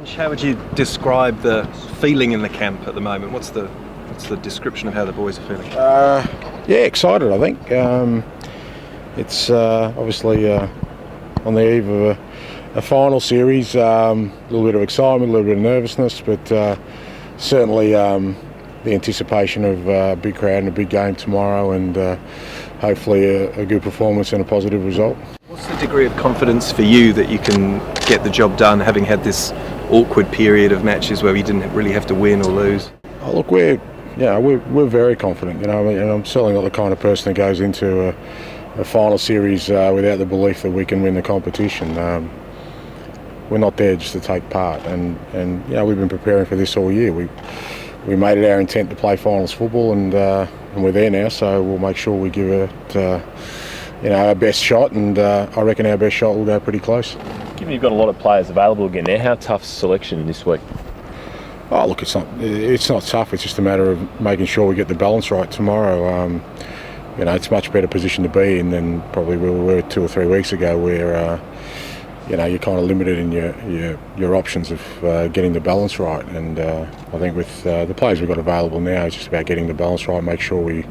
Ange, how would you describe the feeling in the camp at the moment? What's the description of how the boys are feeling? Yeah, excited, I think. It's obviously on the eve of a final series. A little bit of excitement, a little bit of nervousness, but certainly the anticipation of a big crowd and a big game tomorrow, and hopefully a good performance and a positive result. What's the degree of confidence for you that you can get the job done, having had this awkward period of matches where you didn't really have to win or lose? Oh, look, we're very confident. You know, and I'm certainly not the kind of person that goes into a final series without the belief that we can win the competition. We're not there just to take part, and you know, we've been preparing for this all year. We made it our intent to play finals football, and we're there now. So we'll make sure we give it our best shot, and I reckon our best shot will go pretty close. Given you've got a lot of players available again now, how tough's selection this week? Oh, look, it's not tough. It's just a matter of making sure we get the balance right tomorrow. You know, it's a much better position to be in than probably we were 2 or 3 weeks ago, where you're kind of limited in your options of getting the balance right. And I think with the players we've got available now, it's just about getting the balance right. Make sure we'll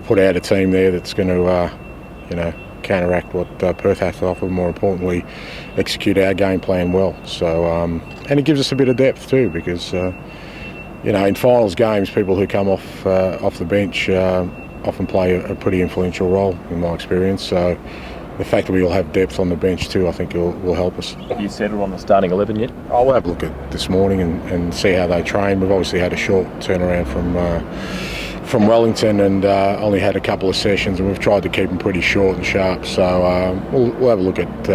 put out a team there that's going to counteract what Perth have to offer. More importantly, execute our game plan well. So and it gives us a bit of depth too, because in finals games, people who come off the bench often play a pretty influential role in my experience. So the fact that we all have depth on the bench too, I think will help us. Have you settled on the starting 11 yet? I'll have a look at this morning and see how they train. We've obviously had a short turnaround from Wellington, and only had a couple of sessions, and we've tried to keep them pretty short and sharp. So we'll have a look at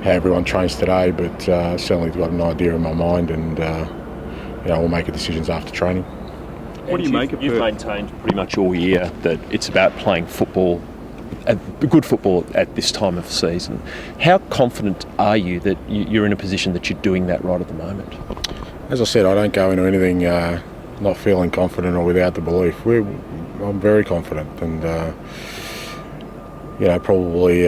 how everyone trains today, but certainly got an idea in my mind, and we'll make decisions after training. What do you make of it? You've maintained pretty much all year that it's about playing football, good football at this time of the season. How confident are you that you're in a position that you're doing that right at the moment? As I said, I don't go into anything not feeling confident or without the belief. I'm very confident, and probably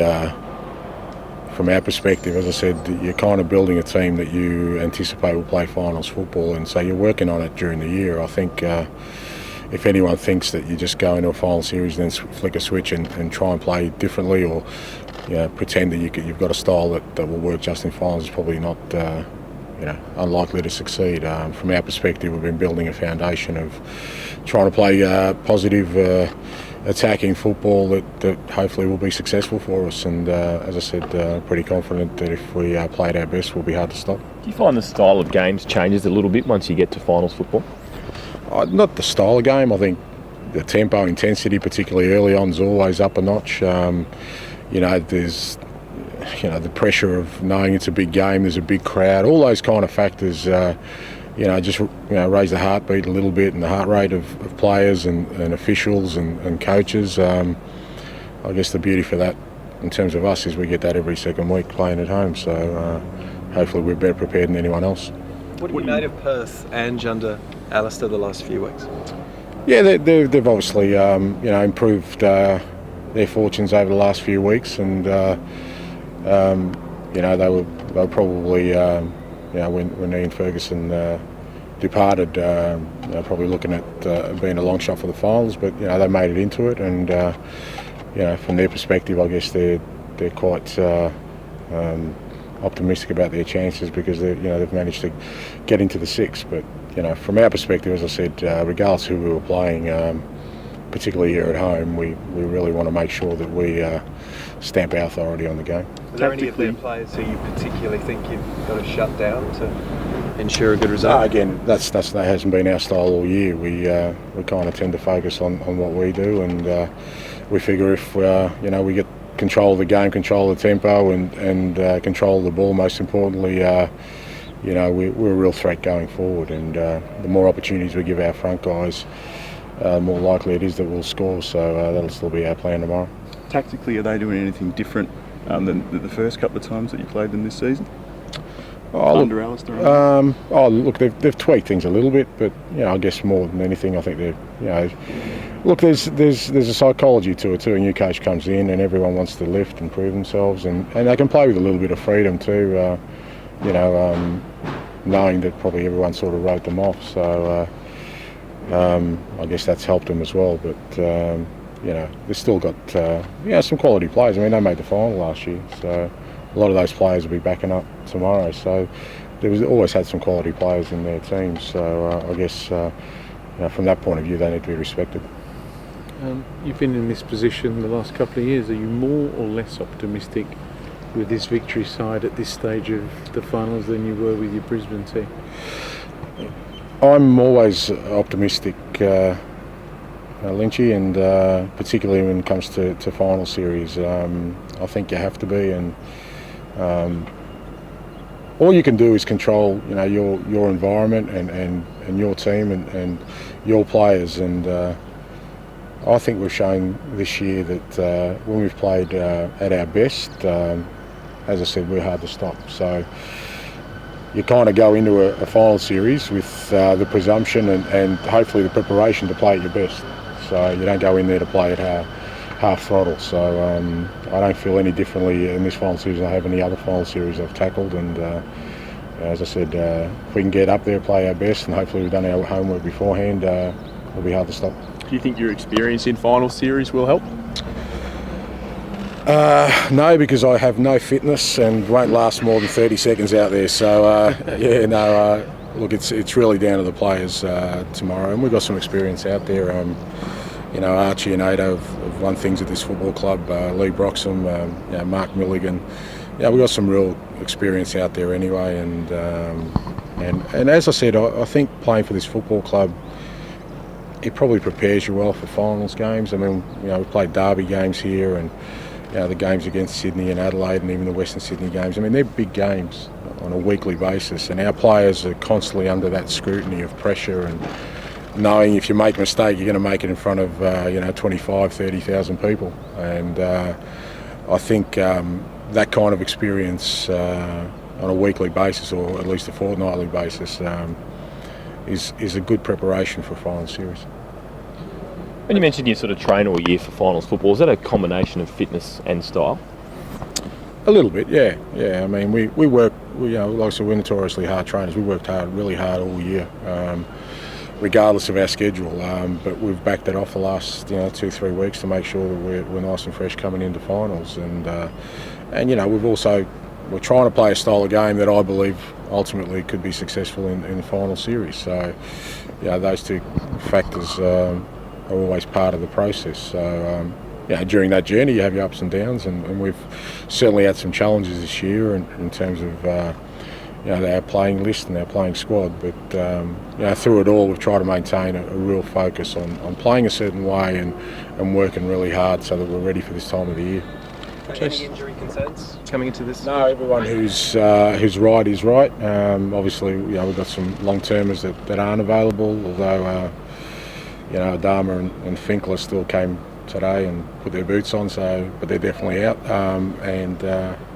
from our perspective, as I said, you're kind of building a team that you anticipate will play finals football, and so you're working on it during the year. I think if anyone thinks that you just go into a final series and then flick a switch and try and play differently, or pretend that you've got a style that will work just in finals, is probably not unlikely to succeed. From our perspective, we've been building a foundation of trying to play positive, attacking football that hopefully will be successful for us. And as I said, pretty confident that if we play at our best, we'll be hard to stop. Do you find the style of games changes a little bit once you get to finals football? Not the style of game. I think the tempo, intensity, particularly early on, is always up a notch. There's the pressure of knowing it's a big game, there's a big crowd, all those kind of factors raise the heartbeat a little bit, and the heart rate of players and officials and coaches. I guess the beauty for that in terms of us is we get that every second week playing at home, so hopefully we're better prepared than anyone else. What have you made of Perth, Ange, under Alistair the last few weeks? Yeah, they've obviously improved their fortunes over the last few weeks, and they were probably when Ian Ferguson departed, probably looking at being a long shot for the finals, but they made it into it, and from their perspective, I guess they're quite optimistic about their chances, because they've managed to get into the six. But from our perspective, as I said, regardless who we were playing, particularly here at home, we really want to make sure that we stamp our authority on the game. Are there any of their players who you particularly think you've got to shut down to ensure a good result? Again, that hasn't been our style all year. We kind of tend to focus on what we do, and we figure if we get control of the game, control of the tempo, and control of the ball, most importantly, we're a real threat going forward. And the more opportunities we give our front guys, more likely it is that we'll score. So that'll still be our plan tomorrow. Tactically, are they doing anything different than the first couple of times that you played them this season? Under Alistair? Look, they've tweaked things a little bit, but I guess more than anything, I think they're look, there's a psychology to it too. A new coach comes in, and everyone wants to lift and prove themselves, and they can play with a little bit of freedom too. knowing that probably everyone sort of wrote them off. So I guess that's helped them as well. But they've still got some quality players. I mean, they made the final last year, so a lot of those players will be backing up tomorrow. So they've always had some quality players in their team. So I guess from that point of view, they need to be respected. You've been in this position the last couple of years. Are you more or less optimistic with this victory side at this stage of the finals than you were with your Brisbane team? I'm always optimistic, Lynchy, and particularly when it comes to final series. I think you have to be, and all you can do is control, your environment and your team and your players. And I think we've shown this year that when we've played at our best, as I said, we're hard to stop. So you kind of go into a final series with the presumption and hopefully the preparation to play at your best. So you don't go in there to play at half throttle. So I don't feel any differently in this final series than I have any other final series I've tackled. And as I said, if we can get up there, play our best, and hopefully we've done our homework beforehand, it'll be hard to stop. Do you think your experience in final series will help? No, because I have no fitness and won't last more than 30 seconds out there. So look, it's really down to the players tomorrow, and we've got some experience out there. Archie and Ada have won things at this football club. Lee Broxham, Mark Milligan. We've got some real experience out there anyway. And as I said, I think playing for this football club, it probably prepares you well for finals games. I mean, we played derby games here, and the games against Sydney and Adelaide, and even the Western Sydney games. I mean, they're big games on a weekly basis, and our players are constantly under that scrutiny of pressure and knowing if you make a mistake, you're going to make it in front of 25, 30,000 people. And I think that kind of experience on a weekly basis, or at least a fortnightly basis, is a good preparation for a final series. When you mentioned you sort of train all year for finals football, is that a combination of fitness and style? A little bit, yeah. I mean, we work. Like I said, we're notoriously hard trainers. We worked really hard all year, regardless of our schedule. But we've backed it off the last 2-3 weeks to make sure that we're nice and fresh coming into finals. And we're trying to play a style of game that I believe ultimately could be successful in the final series. So, those two factors are always part of the process. So, during that journey you have your ups and downs, and we've certainly had some challenges this year in terms of our playing list and our playing squad. But through it all, we've tried to maintain a real focus on playing a certain way and working really hard so that we're ready for this time of the year. Any injury concerns coming into this? No, everyone who's right is right. Obviously, we've got some long-termers that aren't available, although Adama and Finkler still came today and put their boots on, but they're definitely out.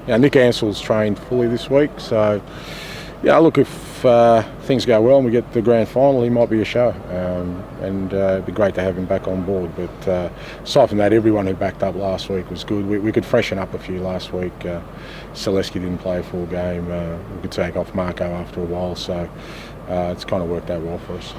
Nick Ansell's trained fully this week, so look, if things go well and we get the grand final, he might be a show, and it'd be great to have him back on board. But aside from that, everyone who backed up last week was good. We could freshen up a few last week. Selesky didn't play a full game. We could take off Marco after a while, so it's kind of worked out well for us.